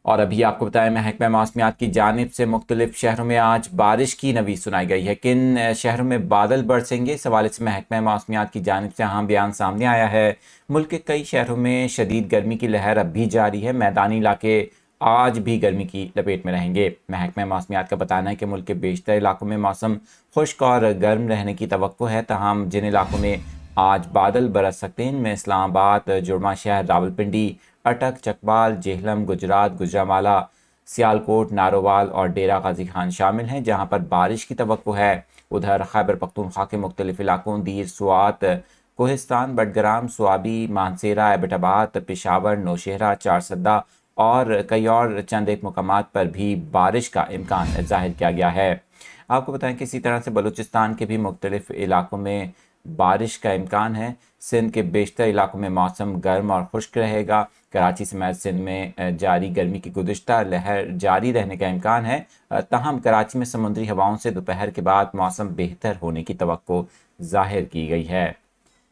اور ابھی آپ کو بتائیں محکمہ موسمیات کی جانب سے مختلف شہروں میں آج بارش کی نوید سنائی گئی ہے۔ کن شہروں میں بادل برسیں گے، اس حوالے سے محکمہ موسمیات کی جانب سے اہم بیان سامنے آیا ہے۔ ملک کے کئی شہروں میں شدید گرمی کی لہر اب بھی جاری ہے، میدانی علاقے آج بھی گرمی کی لپیٹ میں رہیں گے۔ محکمہ موسمیات کا بتانا ہے کہ ملک کے بیشتر علاقوں میں موسم خشک اور گرم رہنے کی توقع ہے، تاہم جن علاقوں میں آج بادل برس سکتے ہیں ان میں اسلام آباد، جڑواں شہر، راولپنڈی، اٹک، چکبال، جہلم، گجرات، گوجرانوالہ، سیالکوٹ، نارووال اور ڈیرہ غازی خان شامل ہیں جہاں پر بارش کی توقع ہے۔ ادھر خیبر پختونخوا کے مختلف علاقوں دیر، سوات، کوہستان، بٹگرام، سوابی، مانسیرہ، ایبٹ آباد، پشاور، نوشہرہ، چارسدہ اور کئی اور چند ایک مقامات پر بھی بارش کا امکان ظاہر کیا گیا ہے۔ آپ کو بتائیں کہ اسی طرح سے بلوچستان کے بھی مختلف علاقوں میں بارش کا امکان ہے۔ سندھ کے بیشتر علاقوں میں موسم گرم اور خشک رہے گا۔ کراچی سمیت سندھ میں جاری گرمی کی گزشتہ لہر جاری رہنے کا امکان ہے، تاہم کراچی میں سمندری ہواؤں سے دوپہر کے بعد موسم بہتر ہونے کی توقع ظاہر کی گئی ہے۔